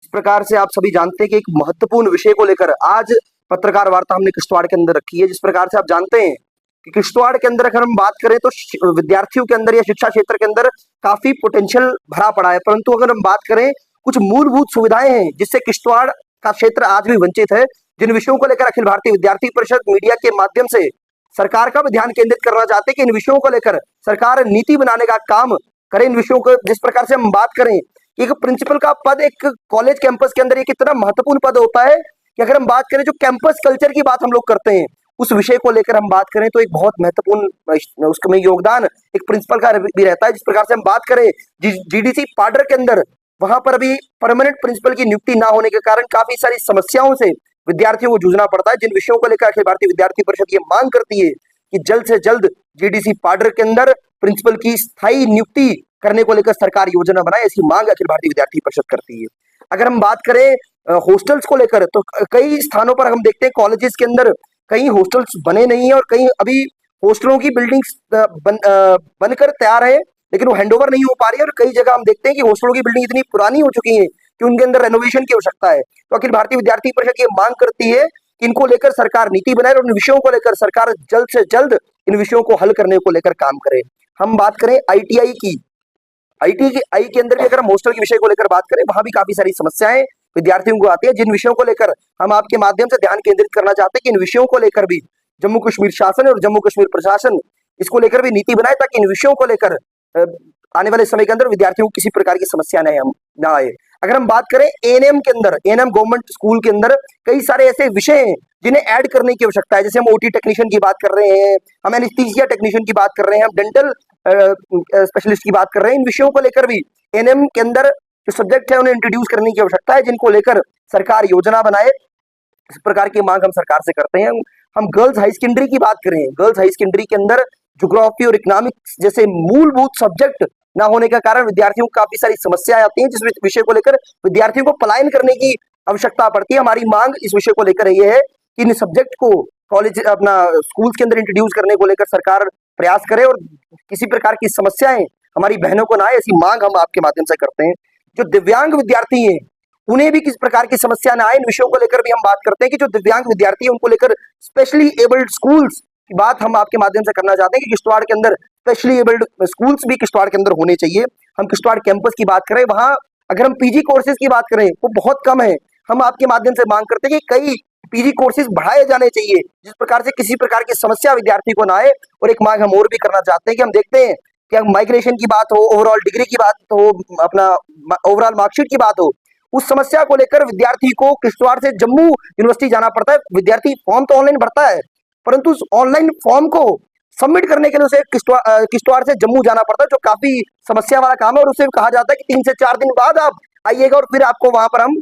इस प्रकार से आप सभी जानते हैं कि एक महत्वपूर्ण विषय को लेकर आज पत्रकार वार्ता हमने किश्तवाड़ के अंदर रखी है। जिस प्रकार से आप जानते हैं कि किश्तवाड़ के अंदर अगर हम बात करें तो विद्यार्थियों के अंदर या शिक्षा क्षेत्र के अंदर काफी पोटेंशियल भरा पड़ा है, परंतु अगर हम बात करें कुछ मूलभूत सुविधाएं हैं जिससे किश्तवाड़ का क्षेत्र आज भी वंचित है, जिन विषयों को लेकर अखिल भारतीय विद्यार्थी परिषद मीडिया के माध्यम से सरकार का भी ध्यान केंद्रित करना चाहते हैं कि इन विषयों को लेकर सरकार नीति बनाने का काम करे। इन विषयों को जिस प्रकार से हम बात करें, एक प्रिंसिपल का पद एक कॉलेज कैंपस के अंदर एक इतना महत्वपूर्ण पद होता है कि अगर हम बात करें जो कैंपस कल्चर की बात हम लोग करते हैं उस विषय को लेकर हम बात करें तो एक बहुत महत्वपूर्ण उसमें योगदान एक प्रिंसिपल का भी रहता है। जिस प्रकार से हम बात करें जीडीसी पाडर के अंदर, वहां पर अभी परमानेंट प्रिंसिपल की नियुक्ति ना होने के कारण काफी सारी समस्याओं से विद्यार्थियों को जूझना पड़ता है, जिन विषयों को लेकर अखिल भारतीय विद्यार्थी परिषद ये मांग करती है कि जल्द से जल्द जीडीसी पाडर के अंदर प्रिंसिपल की स्थायी नियुक्ति करने को लेकर सरकार योजना बनाए, ऐसी मांग अखिल भारतीय विद्यार्थी परिषद करती है। अगर हम बात करें हॉस्टल्स को लेकर तो कई स्थानों पर हम देखते हैं कॉलेजेस के अंदर कई हॉस्टल्स बने नहीं है और कई अभी हॉस्टलों की बिल्डिंग्स बनकर तैयार है लेकिन वो हैंडओवर नहीं हो पा रही है, और कई जगह हम देखते हैं कि हॉस्टलों की बिल्डिंग इतनी पुरानी हो चुकी है कि उनके अंदर रेनोवेशन की आवश्यकता है। तो अखिल भारतीय विद्यार्थी परिषद ये मांग करती है कि इनको लेकर सरकार नीति बनाए और इन विषयों को लेकर सरकार जल्द से जल्द इन विषयों को हल करने को लेकर काम करे। हम बात करें आईटीआई की, आईटीआई के अंदर भी अगर हम हॉस्टल के विषय को लेकर बात करें वहां भी काफी सारी समस्याएं विद्यार्थियों को आती है, जिन विषयों को लेकर हम आपके माध्यम से ध्यान केंद्रित करना चाहते हैं कि इन विषयों को लेकर भी जम्मू कश्मीर शासन और जम्मू कश्मीर प्रशासन इसको लेकर भी नीति बनाए ताकि इन विषयों को लेकर आने वाले समय के अंदर विद्यार्थियों को किसी प्रकार की समस्या ना आए। अगर हम बात करें एएनएम के अंदर, एएनएम गवर्नमेंट स्कूल के अंदर कई सारे ऐसे विषय हैं जिन्हें ऐड करने की आवश्यकता है, जैसे हम ओटी टेक्नीशियन की बात कर रहे हैं, हम एनेस्थीसिया टेक्नीशियन की बात कर रहे हैं, हम डेंटल स्पेशलिस्ट की बात कर रहे हैं। इन विषयों को लेकर भी एएनएम के अंदर जो सब्जेक्ट है उन्हें इंट्रोड्यूस करने की आवश्यकता है, जिनको लेकर सरकार योजना बनाए। इस प्रकार की मांग हम सरकार से करते हैं। हम गर्ल्स हाई सेकेंडरी की बात करें, गर्ल्स हाई सेकेंडरी के अंदर ज्योग्राफी और इकोनॉमिक्स जैसे मूलभूत सब्जेक्ट ना होने के कारण विद्यार्थियों को काफी सारी समस्याएं आती हैं, जिस विषय को लेकर विद्यार्थियों को पलायन करने की आवश्यकता पड़ती है। हमारी मांग इस विषय को लेकर ये है कि इन सब्जेक्ट को कॉलेज अपना स्कूल्स के अंदर इंट्रोड्यूस करने को लेकर सरकार प्रयास करे और किसी प्रकार की समस्याएं हमारी बहनों को ना आए, ऐसी मांग हम आपके माध्यम से करते हैं। जो दिव्यांग विद्यार्थी हैं उन्हें भी किस प्रकार की समस्या ना आए, इन विषयों को लेकर भी हम बात करते हैं कि जो दिव्यांग विद्यार्थी है उनको लेकर स्पेशली एबल्ड स्कूल्स की बात हम आपके माध्यम से करना चाहते हैं कि किश्तवाड़ के अंदर स्पेशली एबल्ड स्कूल्स भी किश्तवाड़ के अंदर होने चाहिए। हम किश्तवाड़ कैंपस की बात करें, वहां अगर हम पीजी कोर्सेज की बात करें वो बहुत कम है। हम आपके माध्यम से मांग करते हैं कि कई पीजी कोर्सेज बढ़ाए जाने चाहिए जिस प्रकार से किसी प्रकार की समस्या विद्यार्थी को ना आए। और एक मांग हम और भी करना चाहते हैं कि हम देखते हैं कि हम माइग्रेशन की बात हो, ओवरऑल डिग्री की बात हो, अपना ओवरऑल मार्कशीट की बात हो, उस समस्या को लेकर विद्यार्थी को किश्तवाड़ से जम्मू यूनिवर्सिटी जाना पड़ता है। विद्यार्थी फॉर्म तो ऑनलाइन भरता है परंतु उस ऑनलाइन फॉर्म को सबमिट करने के लिए उसे किश्तवाड़ से जम्मू जाना पड़ता है, जो काफी समस्या वाला काम है। और उसे कहा जाता है कि 3 से 4 दिन बाद आप आइएगा और फिर आपको वहां पर हम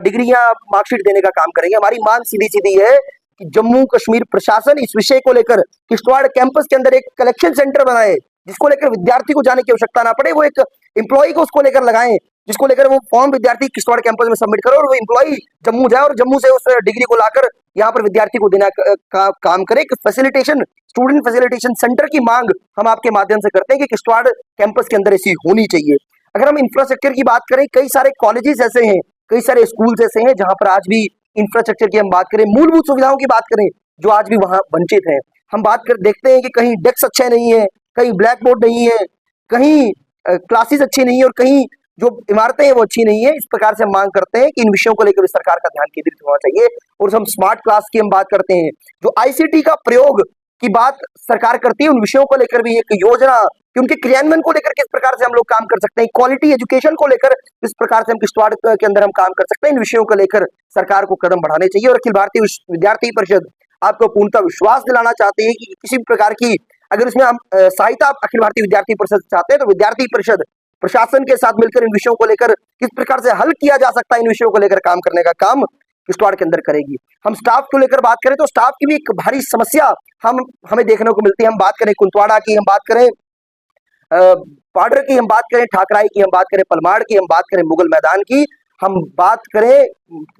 डिग्री या मार्कशीट देने का काम करेंगे। हमारी मांग सीधी सीधी है कि जम्मू कश्मीर प्रशासन इस विषय को लेकर किश्तवाड़ कैंपस के अंदर एक कलेक्शन सेंटर बनाए जिसको लेकर विद्यार्थी को जाने की आवश्यकता ना पड़े। वो एक एम्प्लॉय को उसको लेकर लगाएं जिसको लेकर वो फॉर्म विद्यार्थी किश्तवाड़ कैंपस में सबमिट करे और वो एम्प्लॉय जम्मू जाए और जम्मू से उस डिग्री को लाकर यहाँ पर विद्यार्थी को देना का काम करे। फैसिलिटेशन, स्टूडेंट फैसिलिटेशन सेंटर की मांग हम आपके माध्यम से करते हैं कि किश्तवाड़ कैंपस के अंदर ऐसी होनी चाहिए। अगर हम इंफ्रास्ट्रक्चर की बात करें, कई सारे कॉलेजेस ऐसे हैं, कई सारे स्कूल ऐसे हैं जहां पर आज भी इंफ्रास्ट्रक्चर की हम बात करें, मूलभूत सुविधाओं की बात करें जो आज भी वहां वंचित है। हम बात कर देखते हैं कि कहीं डेस्क अच्छे नहीं है, कहीं ब्लैक बोर्ड नहीं है, कहीं क्लासेस अच्छी नहीं है और कहीं जो इमारतें हैं वो अच्छी नहीं है। इस प्रकार से हम मांग करते हैं कि इन विषयों को लेकर सरकार का ध्यान केंद्रित होना चाहिए। और हम स्मार्ट क्लास की हम बात करते हैं, जो आईसीटी का प्रयोग की बात सरकार करती है, उन विषयों को लेकर भी एक योजना कि उनके क्रियान्वयन को लेकर किस प्रकार से हम लोग काम कर सकते हैं, क्वालिटी एजुकेशन को लेकर किस प्रकार से हम किश्तवाड़ के अंदर हम काम कर सकते हैं, इन विषयों को लेकर सरकार को कदम बढ़ाने चाहिए। और अखिल भारतीय विद्यार्थी परिषद आपको पूर्णतः विश्वास दिलाना चाहते हैं कि किसी भी प्रकार की अगर उसमें हम सहायता अखिल भारतीय विद्यार्थी परिषद चाहते हैं तो विद्यार्थी परिषद प्रशासन के साथ मिलकर इन विषयों को लेकर किस प्रकार से हल किया जा सकता है, इन विषयों को लेकर काम करने का काम किश्तवाड़ के अंदर करेगी। हम स्टाफ को लेकर बात करें तो स्टाफ की भी एक भारी समस्या हमें देखने को मिलती है। हम बात करें कुंतवाड़ा की, हम बात करें पाडर की, हम बात करें ठाकराई की, हम बात करें पलमाड़ की, हम बात करें मुगल मैदान की, हम बात करें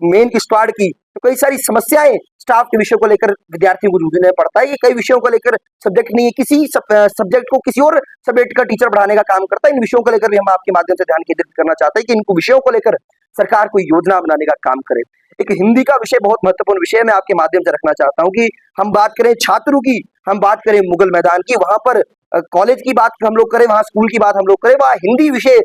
मेन किश्तवाड़ की, तो कई सारी समस्याएं स्टाफ के विषय को लेकर विद्यार्थियों को जूझना पड़ता है। ये कई विषयों को लेकर सब्जेक्ट नहीं है, किसी सब्जेक्ट को किसी और सब्जेक्ट का टीचर पढ़ाने का काम करता है। इन विषयों को लेकर भी हम आपके माध्यम से ध्यान केंद्रित करना चाहते हैं कि इन विषयों को लेकर सरकार कोई योजना बनाने का काम करे। एक हिंदी का विषय बहुत महत्वपूर्ण विषय मैं आपके माध्यम से रखना चाहता हूँ कि हम बात करें छात्रों की, हम बात करें मुगल मैदान की, वहां पर कॉलेज की बात हम लोग करें, वहां स्कूल की बात हम लोग करें, वहां हिंदी विषय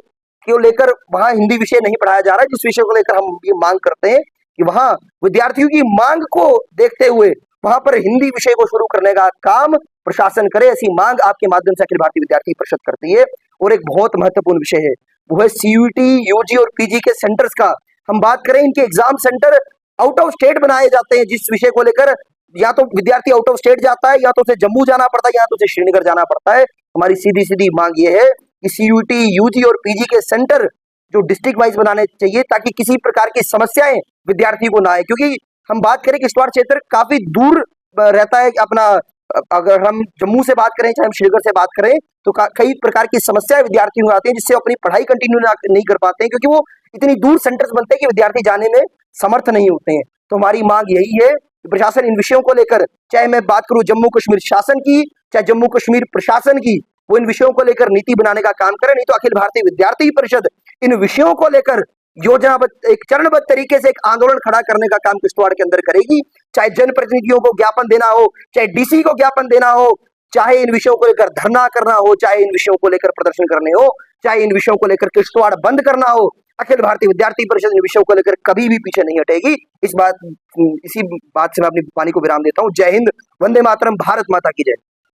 को लेकर वहां हिंदी विषय नहीं पढ़ाया जा रहा है, जिस विषय को लेकर हम ये मांग करते हैं कि वहां विद्यार्थियों की मांग को देखते हुए वहां पर हिंदी विषय को शुरू करने का काम प्रशासन करे। ऐसी मांग आपके माध्यम से अखिल भारतीय विद्यार्थी परिषद करती है। और एक बहुत महत्वपूर्ण विषय है, वो है सीयूईटी, यूजी और पीजी के सेंटर्स का। हम बात करें, इनके exam centre out of state बनाए जाते हैं, जिस विषय को लेकर या तो विद्यार्थी आउट ऑफ स्टेट जाता है, या तो उसे जम्मू जाना पड़ता है, या तो उसे श्रीनगर जाना पड़ता है। हमारी सीधी सीधी मांग ये है कि सीयूईटी, यूजी और पीजी के सेंटर जो डिस्ट्रिक्ट वाइज बनाने चाहिए, ताकि किसी प्रकार की समस्याएं विद्यार्थी को ना आए। क्योंकि हम बात करें, किश्तवाड़ क्षेत्र काफी दूर रहता है अपना, अगर हम जम्मू से बात करें चाहे हम श्रीनगर से बात करें, तो कई प्रकार की समस्याएं विद्यार्थियों को आती हैं, जिससे अपनी पढ़ाई कंटिन्यू नहीं कर पाते हैं, क्योंकि वो इतनी दूर सेंटर्स बनते हैं कि विद्यार्थी जाने में समर्थ नहीं होते हैं। तो हमारी मांग यही है कि प्रशासन इन विषयों को लेकर, चाहे मैं बात करूं जम्मू कश्मीर शासन की, चाहे जम्मू कश्मीर प्रशासन की, वो इन विषयों को लेकर नीति बनाने का काम करे। नहीं तो अखिल भारतीय विद्यार्थी परिषद इन विषयों को लेकर योजनाबद्ध, एक चरणबद्ध तरीके से एक आंदोलन खड़ा करने का काम किश्तवाड़ के अंदर करेगी। चाहे जनप्रतिनिधियों को ज्ञापन देना हो, चाहे डीसी को ज्ञापन देना हो, चाहे इन विषयों को लेकर धरना करना हो, चाहे इन विषयों को लेकर प्रदर्शन करने हो, चाहे इन विषयों को लेकर किश्तवाड़ बंद करना हो, अखिल भारतीय विद्यार्थी परिषद इन विषयों को लेकर कभी भी पीछे नहीं हटेगी। इसी बात से मैं अपनी वाणी को विराम देता हूँ। जय हिंद, वंदे मातरम, भारत माता की जय।